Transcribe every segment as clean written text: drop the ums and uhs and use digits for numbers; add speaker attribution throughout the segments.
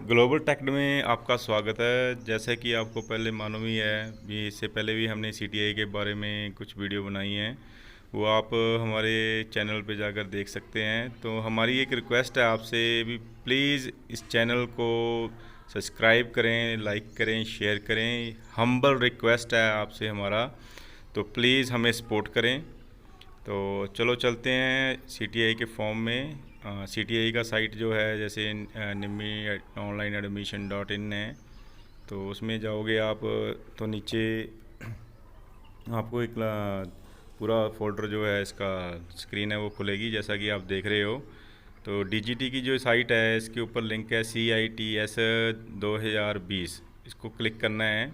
Speaker 1: Global tech में आपका स्वागत है। जैसे कि आपको पहले मालूम ही है भी, इससे पहले भी हमने सीटीआई के बारे में कुछ वीडियो बनाई हैं, वो आप हमारे चैनल पे जाकर देख सकते हैं। तो हमारी एक रिक्वेस्ट है आपसे भी, प्लीज़ इस चैनल को सब्सक्राइब करें, लाइक करें, शेयर करें। हम्बल रिक्वेस्ट है आपसे हमारा, तो प्लीज़ हमें सपोर्ट करें। तो चलो चलते हैं सीटीआई के फॉर्म में। सीटीआई का साइट जो है, जैसे निम्मी ऑनलाइन एडमिशन .in है, तो उसमें जाओगे आप तो नीचे आपको एक पूरा फोल्डर जो है, इसका स्क्रीन है वो खुलेगी, जैसा कि आप देख रहे हो। तो डीजीटी की जो साइट है, इसके ऊपर लिंक है CITS 2020, इसको क्लिक करना है।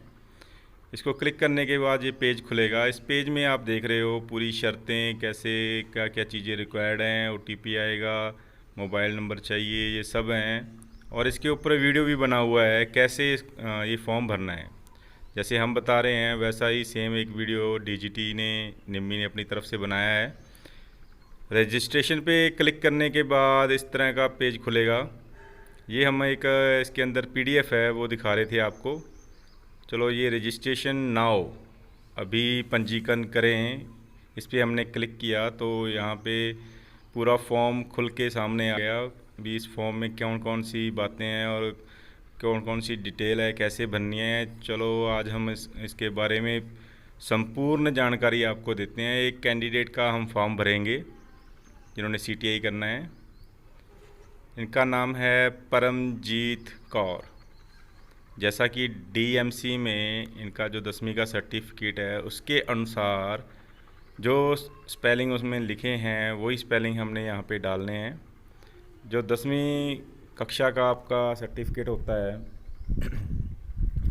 Speaker 1: इसको क्लिक करने के बाद ये पेज खुलेगा। इस पेज में आप देख रहे हो पूरी शर्तें, कैसे क्या क्या चीज़ें रिक्वायर्ड हैं, OTP आएगा, मोबाइल नंबर चाहिए, ये सब हैं। और इसके ऊपर वीडियो भी बना हुआ है कैसे ये फॉर्म भरना है। जैसे हम बता रहे हैं वैसा ही सेम एक वीडियो डीजीटी ने, निम्मी ने अपनी तरफ से बनाया है। रजिस्ट्रेशन पे क्लिक करने के बाद इस तरह का पेज खुलेगा। ये हम एक इसके अंदर PDF है वो दिखा रहे थे आपको। चलो, ये रजिस्ट्रेशन नाउ, अभी पंजीकरण करें, इस पर हमने क्लिक किया तो यहाँ पे पूरा फॉर्म खुल के सामने आ गया। अभी इस फॉर्म में कौन कौन सी बातें हैं और कौन कौन सी डिटेल है, कैसे भरनी है, चलो आज हम इसके बारे में संपूर्ण जानकारी आपको देते हैं। एक कैंडिडेट का हम फॉर्म भरेंगे जिन्होंने CTI करना है। इनका नाम है परमजीत कौर। जैसा कि DMC में इनका जो 10वीं का सर्टिफिकेट है, उसके अनुसार जो स्पेलिंग उसमें लिखे हैं वही स्पेलिंग हमने यहाँ पे डालने हैं। जो 10वीं कक्षा का आपका सर्टिफिकेट होता है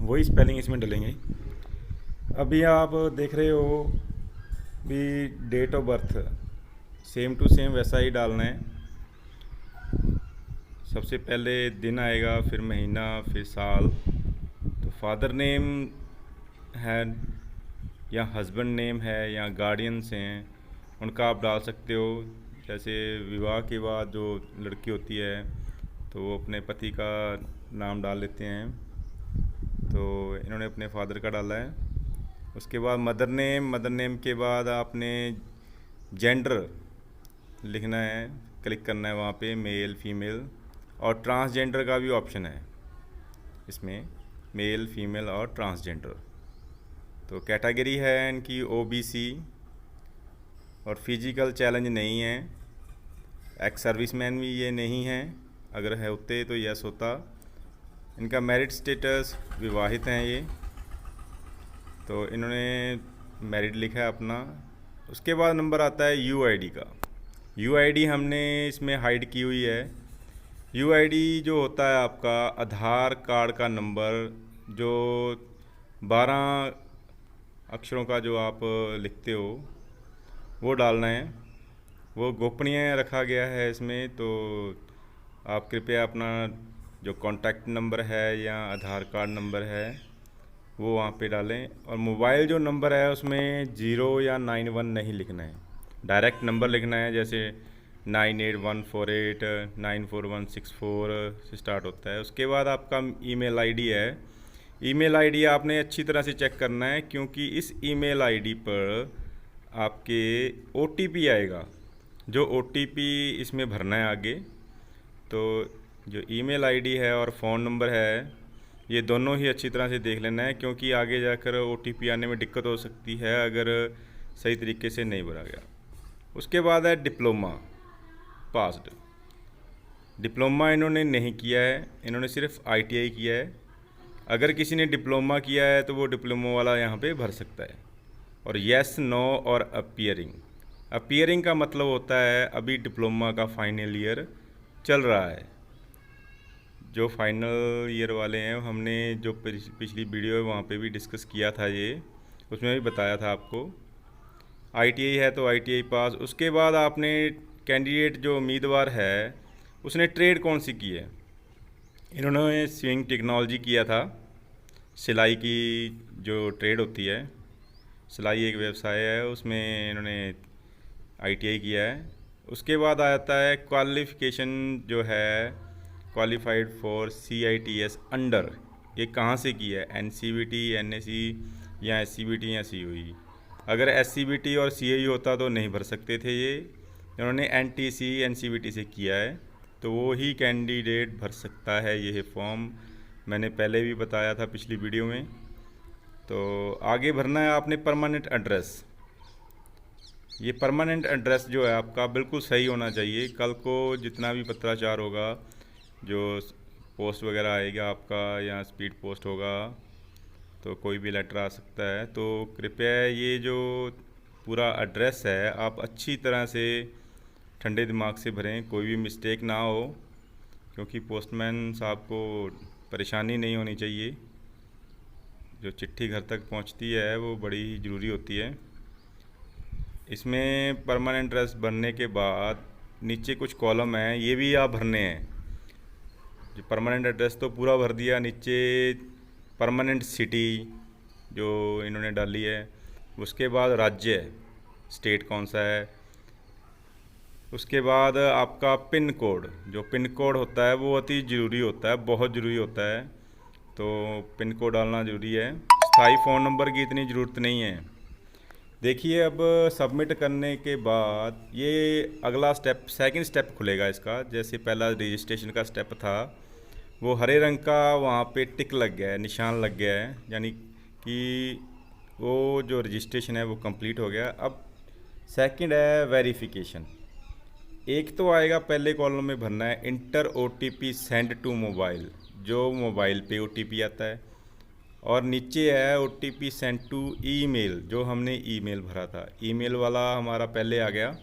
Speaker 1: वही स्पेलिंग इसमें डलेंगे। अभी आप देख रहे हो भी date of birth same to same वैसा ही डालना है। सबसे पहले दिन आएगा, फिर महीना, फिर साल। तो फादर नेम है या हस्बैंड नेम है या गार्डियंस हैं, उनका आप डाल सकते हो। जैसे विवाह के बाद जो लड़की होती है तो वो अपने पति का नाम डाल लेते हैं, तो इन्होंने अपने फादर का डाला है। उसके बाद मदर नेम के बाद आपने जेंडर लिखना है, क्लिक करना है वहाँ पे, मेल फीमेल। और ट्रांसजेंडर का भी ऑप्शन है इसमें, मेल फीमेल और ट्रांसजेंडर। तो कैटेगरी है इनकी OBC, और फिजिकल चैलेंज नहीं है। एक्स सर्विसमैन भी ये नहीं है, अगर है होते तो यस होता। इनका मैरिड स्टेटस विवाहित हैं ये, तो इन्होंने मैरिड लिखा है अपना। उसके बाद नंबर आता है UID का। UID हमने इसमें हाइड की हुई है। UID जो होता है आपका आधार कार्ड का नंबर, जो 12 अक्षरों का जो आप लिखते हो वो डालना है। वो गोपनीय रखा गया है इसमें, तो आप कृपया अपना जो कॉन्टैक्ट नंबर है या आधार कार्ड नंबर है वो वहाँ पे डालें। और मोबाइल जो नंबर है उसमें 0 या 91 नहीं लिखना है, डायरेक्ट नंबर लिखना है। जैसे 9814894164 से स्टार्ट होता है। उसके बाद आपका ईमेल आईडी है। ईमेल आईडी आपने अच्छी तरह से चेक करना है, क्योंकि इस ईमेल आईडी पर आपके OTP आएगा, जो OTP इसमें भरना है आगे। तो जो ईमेल आईडी है और फ़ोन नंबर है, ये दोनों ही अच्छी तरह से देख लेना है, क्योंकि आगे जाकर OTP आने में दिक्कत हो सकती है अगर सही तरीके से नहीं भरा गया। उसके बाद है डिप्लोमा पास्ड। डिप्लोमा इन्होंने नहीं किया है, इन्होंने सिर्फ ITI किया है। अगर किसी ने डिप्लोमा किया है तो वो डिप्लोमा वाला यहाँ पे भर सकता है। और येस, नो और अपीयरिंग का मतलब होता है अभी डिप्लोमा का फाइनल ईयर चल रहा है। जो फाइनल ईयर वाले हैं, हमने जो पिछली वीडियो है वहाँ पे भी डिस्कस किया था, ये उसमें भी बताया था आपको। ITI है तो ITI पास। उसके बाद आपने कैंडिडेट जो उम्मीदवार है उसने ट्रेड कौन सी की है। इन्होंने स्विंग टेक्नोलॉजी किया था, सिलाई की जो ट्रेड होती है, सिलाई एक व्यवसाय है, उसमें इन्होंने ITI किया है। उसके बाद आता है क्वालिफ़िकेशन जो है क्वालिफाइड फॉर CITS अंडर, ये कहाँ से किया है? NCVT, NAC या SCBT या COE। अगर SCBT और COE होता तो नहीं भर सकते थे ये। इन्होंने NTC NCVT से किया है तो वो ही कैंडिडेट भर सकता है ये फॉर्म। मैंने पहले भी बताया था पिछली वीडियो में। तो आगे भरना है आपने परमानेंट एड्रेस। ये परमानेंट एड्रेस जो है आपका बिल्कुल सही होना चाहिए। कल को जितना भी पत्राचार होगा, जो पोस्ट वगैरह आएगा आपका या स्पीड पोस्ट होगा, तो कोई भी लेटर आ सकता है। तो कृपया ये जो पूरा एड्रेस है आप अच्छी तरह से ठंडे दिमाग से भरें, कोई भी मिस्टेक ना हो, क्योंकि पोस्टमैन साहब को परेशानी नहीं होनी चाहिए। जो चिट्ठी घर तक पहुंचती है वो बड़ी ही ज़रूरी होती है। इसमें परमानेंट एड्रेस भरने के बाद नीचे कुछ कॉलम हैं, ये भी आप भरने हैं। जो परमानेंट एड्रेस तो पूरा भर दिया, नीचे परमानेंट सिटी जो इन्होंने डाली है, उसके बाद राज्य, स्टेट कौन सा है, उसके बाद आपका पिन कोड। जो पिन कोड होता है वो अति ज़रूरी होता है, बहुत ज़रूरी होता है, तो पिन कोड डालना ज़रूरी है। स्थायी फ़ोन नंबर की इतनी ज़रूरत नहीं है। देखिए अब सबमिट करने के बाद ये अगला स्टेप, सेकंड स्टेप खुलेगा इसका। जैसे पहला रजिस्ट्रेशन का स्टेप था, वो हरे रंग का वहाँ पे टिक लग गया है, निशान लग गया है, यानी कि वो जो रजिस्ट्रेशन है वो कंप्लीट हो गया। अब सेकंड है वेरिफिकेशन। एक तो आएगा पहले कॉलम में भरना है enter OTP send to mobile, जो मोबाइल पे OTP आता है, और नीचे है OTP सेंड टू ईमेल, जो हमने ईमेल भरा था। ईमेल वाला हमारा पहले आ गया,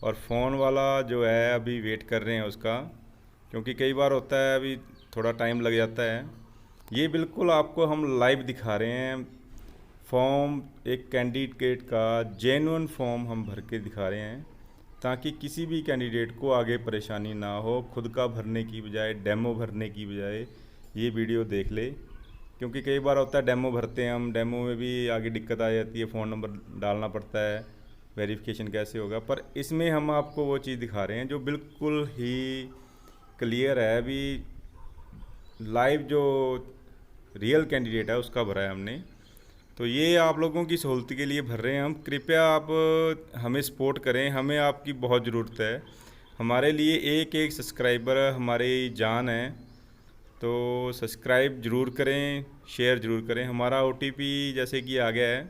Speaker 1: और फ़ोन वाला जो है अभी वेट कर रहे हैं उसका, क्योंकि कई बार होता है अभी थोड़ा टाइम लग जाता है। ये बिल्कुल आपको हम लाइव दिखा रहे हैं फॉर्म, एक कैंडिडेट का जेन्युइन फॉर्म हम भर के दिखा रहे हैं, ताकि किसी भी कैंडिडेट को आगे परेशानी ना हो। खुद का भरने की बजाय, डेमो भरने की बजाय ये वीडियो देख ले, क्योंकि कई बार होता है डेमो भरते हैं हम, डेमो में भी आगे दिक्कत आ जाती है, फ़ोन नंबर डालना पड़ता है, वेरिफिकेशन कैसे होगा। पर इसमें हम आपको वो चीज़ दिखा रहे हैं जो बिल्कुल ही क्लियर है। अभी लाइव जो रियल कैंडिडेट है उसका भरा है हमने, तो ये आप लोगों की सहूलत के लिए भर रहे हैं हम। कृपया आप हमें सपोर्ट करें, हमें आपकी बहुत ज़रूरत है। हमारे लिए एक एक सब्सक्राइबर हमारी जान है, तो सब्सक्राइब ज़रूर करें, शेयर ज़रूर करें। हमारा OTP जैसे कि आ गया है,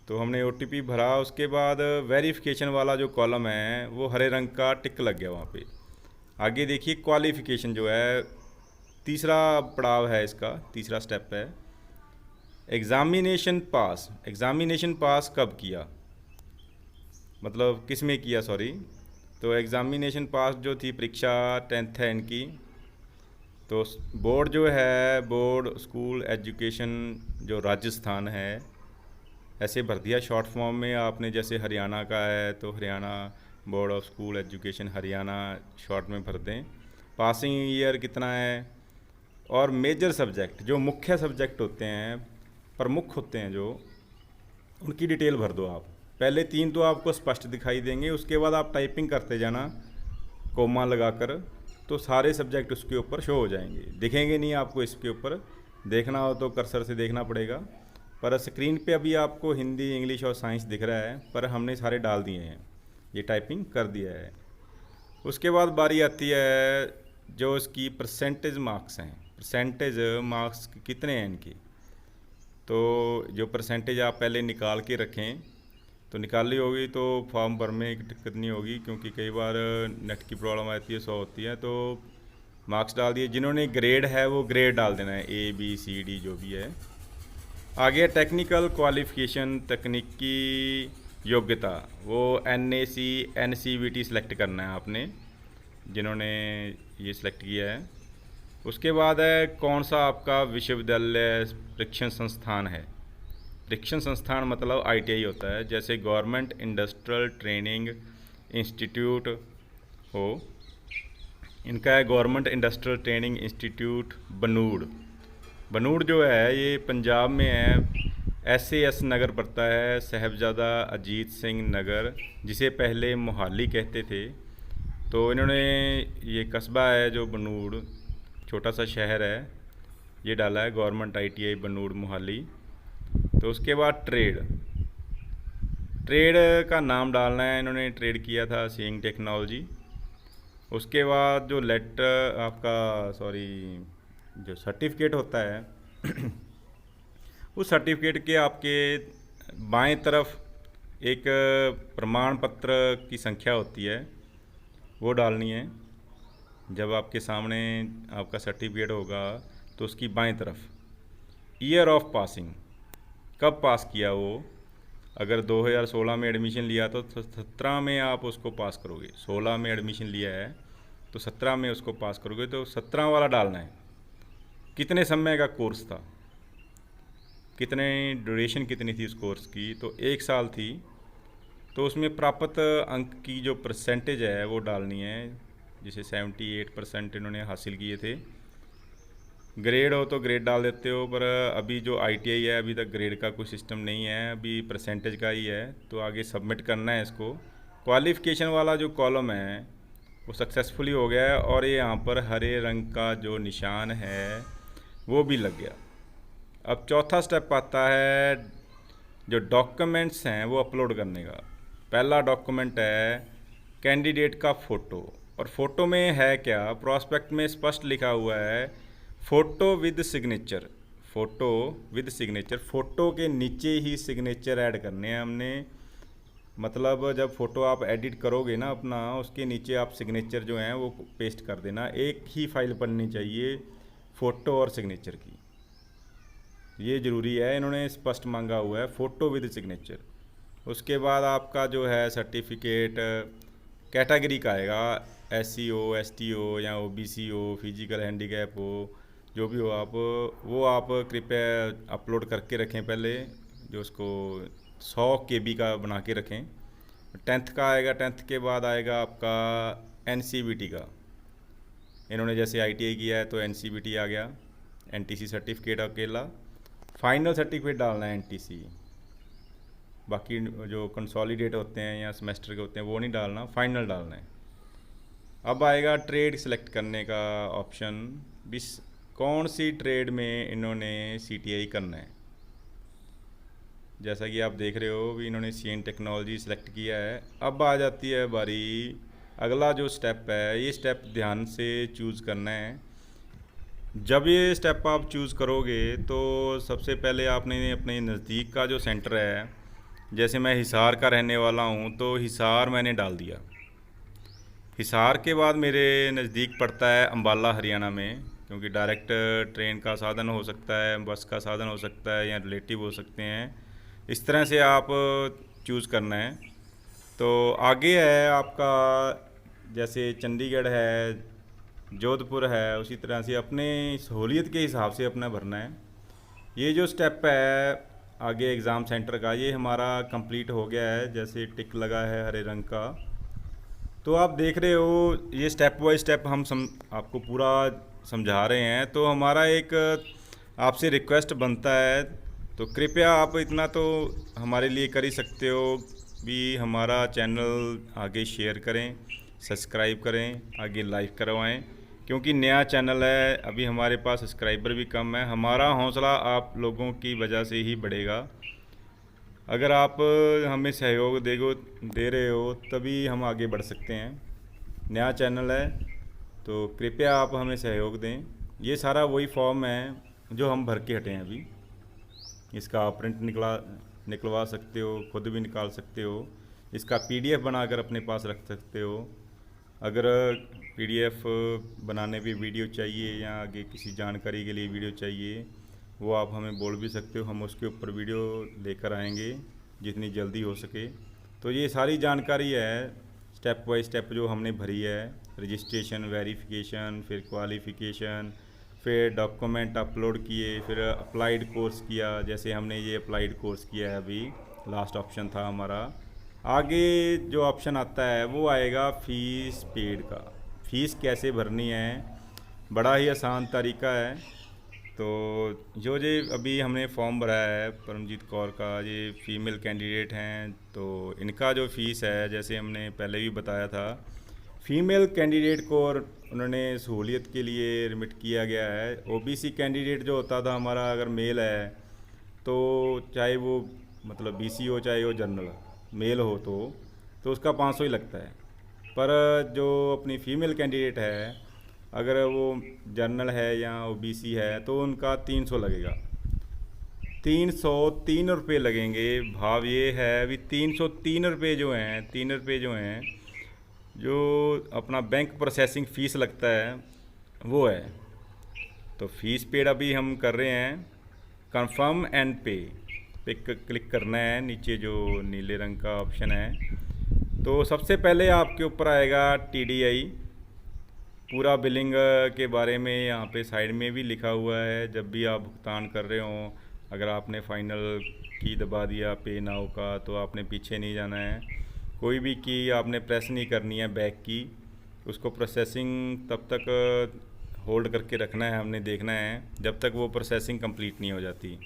Speaker 1: तो हमने OTP भरा, उसके बाद वेरिफिकेशन वाला जो कॉलम है वो हरे रंग का टिक लग गया वहाँ पे। आगे देखिए क्वालिफ़िकेशन जो है, तीसरा पड़ाव है इसका, तीसरा स्टेप है एग्ज़ामिनेशन पास। एग्ज़ामिनेशन पास कब किया, मतलब किस में किया, सॉरी। तो एग्ज़ामिनेशन पास जो थी परीक्षा 10th है इनकी, तो बोर्ड जो है, बोर्ड स्कूल एजुकेशन जो राजस्थान है, ऐसे भर दिया शॉर्ट फॉर्म में आपने। जैसे हरियाणा का है तो Haryana board of school education Haryana short में भर दें। पासिंग ईयर कितना है, और मेजर सब्जेक्ट जो मुख्य सब्जेक्ट होते हैं, प्रमुख होते हैं जो, उनकी डिटेल भर दो आप। पहले 3 तो आपको स्पष्ट दिखाई देंगे, उसके बाद आप टाइपिंग करते जाना कोमा लगाकर, तो सारे सब्जेक्ट उसके ऊपर शो हो जाएंगे। दिखेंगे नहीं आपको, इसके ऊपर देखना हो तो कर्सर से देखना पड़ेगा, पर स्क्रीन पे अभी आपको हिंदी, इंग्लिश और साइंस दिख रहा है, पर हमने सारे डाल दिए हैं, ये टाइपिंग कर दिया है। उसके बाद बारी आती है जो इसकी परसेंटेज मार्क्स हैं। परसेंटेज मार्क्स कितने हैं इनकी, तो जो परसेंटेज आप पहले निकाल के रखें, तो निकाली होगी तो फॉर्म भर में दिक्कत नहीं होगी, क्योंकि कई बार नेट की प्रॉब्लम आती है, 100 होती है। तो मार्क्स डाल दिए, जिन्होंने ग्रेड है वो ग्रेड डाल देना है, A B C D जो भी है। आगे टेक्निकल क्वालिफ़िकेशन, तकनीकी योग्यता, वो NAC NCVT सेलेक्ट करना है आपने, जिन्होंने ये सिलेक्ट किया है। उसके बाद है कौन सा आपका विश्वविद्यालय शिक्षण संस्थान है। शिक्षण संस्थान मतलब ITI होता है, जैसे गवर्नमेंट इंडस्ट्रियल ट्रेनिंग इंस्टीट्यूट हो, इनका है government industrial training institute Banur. Banur जो है ये पंजाब में है, SAS नगर पड़ता है, साहिबजादा अजीत सिंह नगर, जिसे पहले मोहाली कहते थे। तो इन्होंने ये कस्बा है जो बਨੂड़, छोटा सा शहर है, ये डाला है गवर्नमेंट ITI बਨੂड़ मोहाली। तो उसके बाद ट्रेड का नाम डालना है, इन्होंने ट्रेड किया था सीइंग टेक्नोलॉजी। उसके बाद जो लेटर आपका जो सर्टिफिकेट होता है उस सर्टिफिकेट के आपके बाएं तरफ एक प्रमाण पत्र की संख्या होती है, वो डालनी है। जब आपके सामने आपका सर्टिफिकेट होगा तो उसकी बाएं तरफ ईयर ऑफ पासिंग, कब पास किया वो। अगर 2016 में एडमिशन लिया तो 17 में आप उसको पास करोगे। 16 में एडमिशन लिया है तो 17 में उसको पास करोगे, तो 17 वाला डालना है। कितने समय का कोर्स था, कितने ड्यूरेशन कितनी थी उस कोर्स की, तो 1 साल थी। तो उसमें प्राप्त अंक की जो परसेंटेज है वो डालनी है, जिसे 78% इन्होंने हासिल किए थे। ग्रेड हो तो ग्रेड डाल देते हो, पर अभी जो ITI है अभी तक ग्रेड का कोई सिस्टम नहीं है, अभी परसेंटेज का ही है। तो आगे सबमिट करना है इसको। क्वालिफ़िकेशन वाला जो कॉलम है वो सक्सेसफुली हो गया है, और ये यहाँ पर हरे रंग का जो निशान है वो भी लग गया। अब चौथा स्टेप आता है जो डॉक्यूमेंट्स हैं वो अपलोड करने का। पहला डॉक्यूमेंट है कैंडिडेट का फ़ोटो, और फ़ोटो में है क्या, प्रॉस्पेक्ट में स्पष्ट लिखा हुआ है photo with signature. Photo with signature, photo के नीचे ही सिग्नेचर ऐड करने हैं हमने। मतलब जब फ़ोटो आप एडिट करोगे ना अपना, उसके नीचे आप सिग्नेचर जो हैं वो पेस्ट कर देना। एक ही फाइल बननी चाहिए फ़ोटो और सिग्नेचर की, ये ज़रूरी है, इन्होंने स्पष्ट मांगा हुआ है फ़ोटो विद सिग्नेचर। उसके बाद आपका जो है सर्टिफिकेट कैटेगरी का आएगा, SC हो, ST हो या OBC हो, फिजिकल हैंडीकैप हो, जो भी हो आप, वो आप कृपया अपलोड करके रखें पहले, जो उसको 100 KB का बना के रखें। 10th का आएगा, 10th के बाद आएगा आपका NCVT का। इन्होंने जैसे ITI किया है तो NCVT आ गया, NTC सर्टिफिकेट अकेला। फाइनल सर्टिफिकेट डालना है NTC, बाकी जो कंसोलिडेट होते हैं या सेमेस्टर के होते हैं वो नहीं डालना, फाइनल डालना है। अब आएगा ट्रेड सेलेक्ट करने का ऑप्शन, कौन सी ट्रेड में इन्होंने CTI करना है। जैसा कि आप देख रहे हो भी इन्होंने सीइंग टेक्नोलॉजी सेलेक्ट किया है। अब आ जाती है बारी, अगला जो स्टेप है, ये स्टेप ध्यान से चूज़ करना है। जब ये स्टेप आप चूज़ करोगे तो सबसे पहले आपने अपने नज़दीक का जो सेंटर है, जैसे मैं हिसार का रहने वाला हूँ तो हिसार मैंने डाल दिया। हिसार के बाद मेरे नज़दीक पड़ता है अम्बाला हरियाणा में, क्योंकि डायरेक्ट ट्रेन का साधन हो सकता है, बस का साधन हो सकता है, या रिलेटिव हो सकते हैं। इस तरह से आप चूज़ करना है। तो आगे है आपका, जैसे चंडीगढ़ है, जोधपुर है, उसी तरह से अपने सहूलियत के हिसाब से अपना भरना है। ये जो स्टेप है आगे एग्ज़ाम सेंटर का, ये हमारा कंप्लीट हो गया है, जैसे टिक लगा है हरे रंग का। तो आप देख रहे हो ये स्टेप बाय स्टेप हम आपको पूरा समझा रहे हैं। तो हमारा एक आपसे रिक्वेस्ट बनता है, तो कृपया आप इतना तो हमारे लिए कर ही सकते हो भी, हमारा चैनल आगे शेयर करें, सब्सक्राइब करें, आगे लाइक करवाएं, क्योंकि नया चैनल है, अभी हमारे पास सब्सक्राइबर भी कम है। हमारा हौसला आप लोगों की वजह से ही बढ़ेगा। अगर आप हमें सहयोग दे रहे हो तभी हम आगे बढ़ सकते हैं। नया चैनल है तो कृपया आप हमें सहयोग दें। ये सारा वही फॉर्म है जो हम भर के हटे हैं अभी। इसका आप प्रिंट निकलवा सकते हो, खुद भी निकाल सकते हो। इसका PDF बनाकर अपने पास रख सकते हो। अगर PDF बनाने पे वीडियो चाहिए या आगे किसी जानकारी के लिए वीडियो चाहिए, वो आप हमें बोल भी सकते हो, हम उसके ऊपर वीडियो लेकर आएंगे जितनी जल्दी हो सके। तो ये सारी जानकारी है स्टेप बाय स्टेप जो हमने भरी है, रजिस्ट्रेशन, वेरिफिकेशन, फिर क्वालिफ़िकेशन, फिर डॉक्यूमेंट अपलोड किए, फिर अप्लाइड कोर्स किया, जैसे हमने ये अप्लाइड कोर्स किया है अभी, लास्ट ऑप्शन था हमारा। आगे जो ऑप्शन आता है वो आएगा फ़ीस पेड का। फ़ीस कैसे भरनी है, बड़ा ही आसान तरीका है। तो जो अभी हमने फॉर्म भरा है परमजीत कौर का, ये फ़ीमेल कैंडिडेट हैं, तो इनका जो फ़ीस है, जैसे हमने पहले भी बताया था, फीमेल कैंडिडेट को और उन्होंने सहूलियत के लिए रिमिट किया गया है। ओबीसी कैंडिडेट जो होता था हमारा, अगर मेल है तो चाहे वो मतलब बीसी हो चाहे वो जनरल मेल हो तो उसका 500 ही लगता है। पर जो अपनी फ़ीमेल कैंडिडेट है, अगर वो जनरल है या ओबीसी है तो उनका 300 लगेगा। 303 रुपये लगेंगे। भाव ये है अभी 303 रुपये जो हैं, 3 रुपये जो हैं, जो अपना बैंक प्रोसेसिंग फ़ीस लगता है वो है। तो फीस पेड अभी हम कर रहे हैं। कंफर्म एंड पे क्लिक करना है, नीचे जो नीले रंग का ऑप्शन है। तो सबसे पहले आपके ऊपर आएगा टीडीआई। पूरा बिलिंग के बारे में यहाँ पे साइड में भी लिखा हुआ है। जब भी आप भुगतान कर रहे हो, अगर आपने फाइनल की दबा दिया पे नाउ का, तो आपने पीछे नहीं जाना है। कोई भी की आपने प्रेस नहीं करनी है बैक की। उसको प्रोसेसिंग तब तक होल्ड करके रखना है, हमने देखना है जब तक वो प्रोसेसिंग कंप्लीट नहीं हो जाती।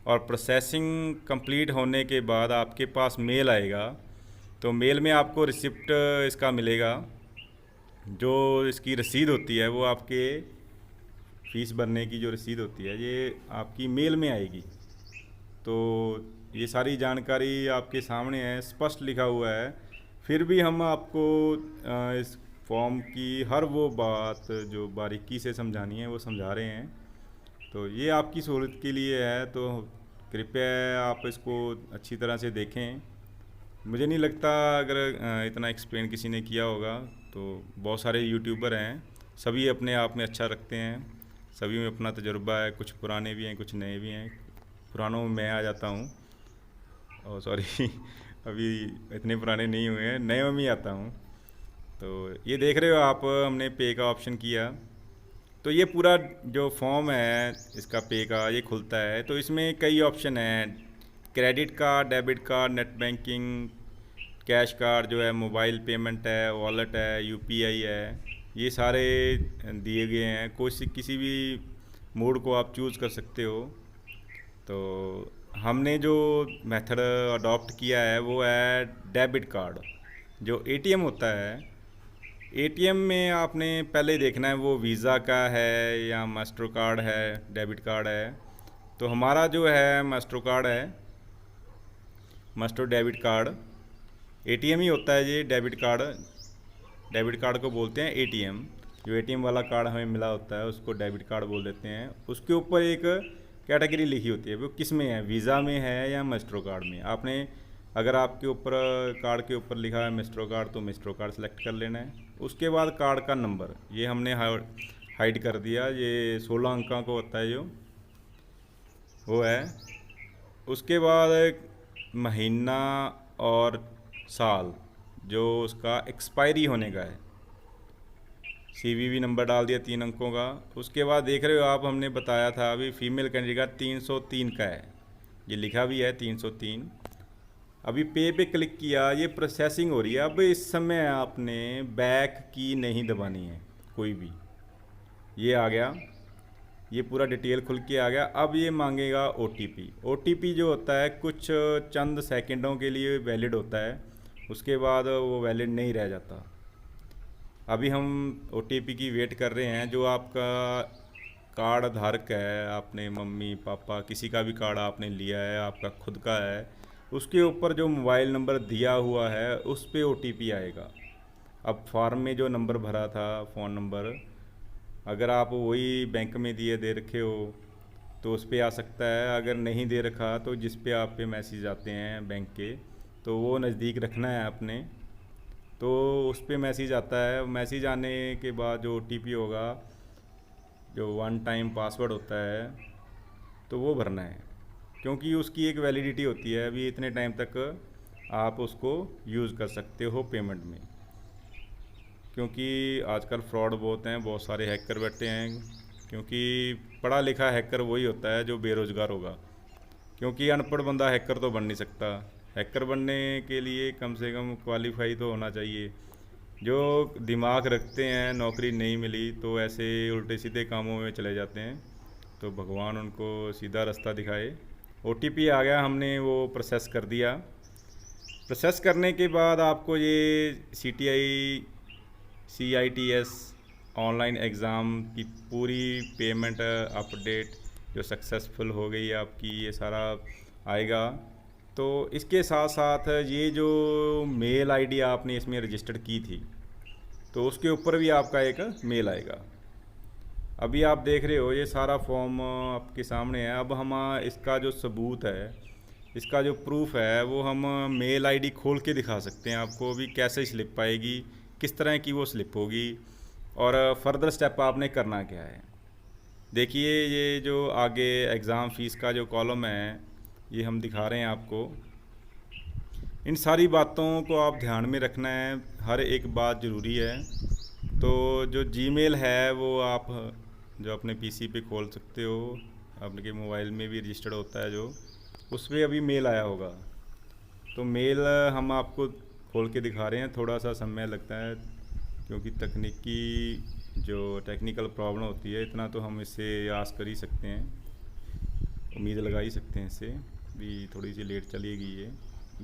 Speaker 1: और प्रोसेसिंग कंप्लीट होने के बाद आपके पास मेल आएगा। तो मेल में आपको रिसिप्ट इसका मिलेगा। जो इसकी रसीद होती है वो आपके फ़ीस भरने की जो रसीद होती है ये आपकी मेल में आएगी। तो ये सारी जानकारी आपके सामने है, स्पष्ट लिखा हुआ है। फिर भी हम आपको इस फॉर्म की हर वो बात जो बारीकी से समझानी है वो समझा रहे हैं। तो ये आपकी सहूलत के लिए है, तो कृपया आप इसको अच्छी तरह से देखें। मुझे नहीं लगता अगर इतना एक्सप्लेन किसी ने किया होगा। तो बहुत सारे यूट्यूबर हैं, सभी अपने आप में अच्छा रखते हैं, सभी में अपना तजुर्बा है। कुछ पुराने भी हैं, कुछ नए भी हैं। पुरानों में मैं आ जाता हूँ, और सॉरी अभी इतने पुराने नहीं हुए हैं, नए में ही आता हूँ। तो ये देख रहे हो आप, हमने पे का ऑप्शन किया तो ये पूरा जो फॉर्म है इसका पे का ये खुलता है। तो इसमें कई ऑप्शन हैं, credit card, debit card, net banking, cash card जो है, मोबाइल पेमेंट है, वॉलेट है, यूपीआई है, ये सारे दिए गए हैं। किसी भी मोड को आप चूज़ कर सकते हो। तो हमने जो मेथड अडॉप्ट किया है वो है डेबिट कार्ड। जो एटीएम होता है, एटीएम में आपने पहले देखना है वो वीज़ा का है या मास्टर कार्ड है, डेबिट कार्ड है। तो हमारा जो है मास्टर कार्ड है, मास्टर डेबिट कार्ड। एटीएम ही होता है ये डेबिट कार्ड। डेबिट कार्ड को बोलते हैं एटीएम। जो एटीएम वाला कार्ड हमें मिला होता है उसको डेबिट कार्ड बोल देते हैं। उसके ऊपर एक कैटेगरी लिखी होती है, वो किस में है, वीज़ा में है या मास्टर कार्ड में। आपने अगर आपके ऊपर कार्ड के ऊपर लिखा है मास्टर कार्ड तो मास्टर कार्ड सेलेक्ट कर लेना है। उसके बाद कार्ड का नंबर ये हमने हाइड कर दिया, ये 16 अंकों को होता है जो वो है। उसके बाद महीना और साल जो उसका एक्सपायरी होने का है, सीवीवी नंबर डाल दिया 3 अंकों का। उसके बाद देख रहे हो आप, हमने बताया था अभी फीमेल कैंडिडेट का 303 का है, ये लिखा भी है 303। अभी पे क्लिक किया, ये प्रोसेसिंग हो रही है। अब इस समय आपने बैक की नहीं दबानी है कोई भी। ये आ गया, ये पूरा डिटेल खुल के आ गया। अब ये मांगेगा ओटीपी। ओटीपी जो होता है कुछ चंद सेकंडों के लिए वैलिड होता है, उसके बाद वो वैलिड नहीं रह जाता। अभी हम ओटीपी की वेट कर रहे हैं। जो आपका कार्ड धारक है, आपने मम्मी पापा किसी का भी कार्ड आपने लिया है, आपका खुद का है, उसके ऊपर जो मोबाइल नंबर दिया हुआ है उस पे ओटीपी आएगा। अब फॉर्म में जो नंबर भरा था फ़ोन नंबर, अगर आप वही बैंक में दे रखे हो तो उस पर आ सकता है। अगर नहीं दे रखा तो जिस पे आप पे मैसेज आते हैं बैंक के, तो वो नज़दीक रखना है अपने। तो उस पर मैसेज आता है। मैसेज आने के बाद जो ओटीपी होगा, जो 1 टाइम पासवर्ड होता है, तो वो भरना है, क्योंकि उसकी एक वैलिडिटी होती है। अभी इतने टाइम तक आप उसको यूज़ कर सकते हो पेमेंट में, क्योंकि आजकल फ्रॉड बहुत हैं, बहुत सारे हैकर बैठे हैं। क्योंकि पढ़ा लिखा हैकर वही होता है जो बेरोज़गार होगा, क्योंकि अनपढ़ बंदा हैकर तो बन नहीं सकता। हैकर बनने के लिए कम से कम क्वालिफाई तो होना चाहिए। जो दिमाग रखते हैं, नौकरी नहीं मिली तो ऐसे उल्टे सीधे कामों में चले जाते हैं। तो भगवान उनको सीधा रास्ता दिखाए। ओटीपी आ गया, हमने वो प्रोसेस कर दिया। प्रोसेस करने के बाद आपको ये सीटीआई CITS ऑनलाइन एग्ज़ाम की पूरी पेमेंट अपडेट जो सक्सेसफुल हो गई है आपकी, ये सारा आएगा। तो इसके साथ साथ ये जो मेल आईडी आपने इसमें रजिस्टर्ड की थी, तो उसके ऊपर भी आपका एक मेल आएगा। अभी आप देख रहे हो ये सारा फॉर्म आपके सामने है। अब हम इसका जो सबूत है, इसका जो प्रूफ है, वो हम मेल आईडी खोल के दिखा सकते हैं आपको भी कैसे स्लिप आएगी, किस तरह की वो स्लिप होगी और फर्दर स्टेप आपने करना क्या है। देखिए ये जो आगे एग्ज़ाम फ़ीस का जो कॉलम है, ये हम दिखा रहे हैं आपको। इन सारी बातों को आप ध्यान में रखना है, हर एक बात ज़रूरी है। तो जो जीमेल है वो आप जो अपने पीसी पे खोल सकते हो, आपके मोबाइल में भी रजिस्टर्ड होता है, जो उस पर अभी मेल आया होगा। तो मेल हम आपको खोल के दिखा रहे हैं। थोड़ा सा समय लगता है क्योंकि तकनीकी जो टेक्निकल प्रॉब्लम होती है, इतना तो हम इससे आस कर ही सकते हैं, उम्मीद लगा ही सकते हैं इससे भी। थोड़ी सी लेट चलेगी। ये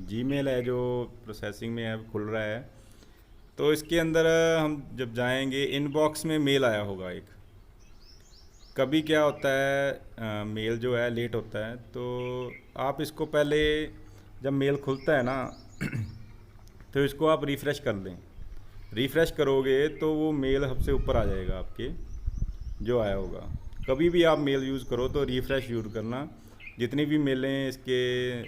Speaker 1: जीमेल है जो प्रोसेसिंग में है, खुल रहा है। तो इसके अंदर हम जब जाएंगे, इनबॉक्स में मेल आया होगा एक। कभी क्या होता है मेल जो है लेट होता है, तो आप इसको पहले जब मेल खुलता है ना तो इसको आप रिफ़्रेश कर दें। रिफ़्रेश करोगे तो वो मेल सबसे ऊपर आ जाएगा आपके जो आया होगा। कभी भी आप मेल यूज़ करो तो रिफ़्रेश यूज़ करना, जितनी भी मेलें इसके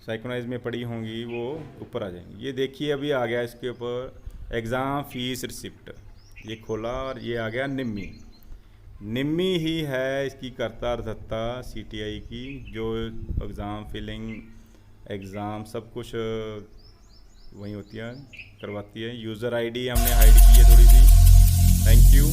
Speaker 1: साइक्रोनाइज में पड़ी होंगी वो ऊपर आ जाएंगी। ये देखिए अभी आ गया इसके ऊपर एग्ज़ाम फ़ीस रिसिप्ट, ये खोला और ये आ गया निम्मी। निम्मी ही है इसकी कर्ता धत्ता CTI की, जो एग्ज़ाम फिलिंग एग्ज़ाम सब कुछ वही होती है, करवाती है। यूज़र ID हमने हाइड की है थोड़ी सी। Thank you.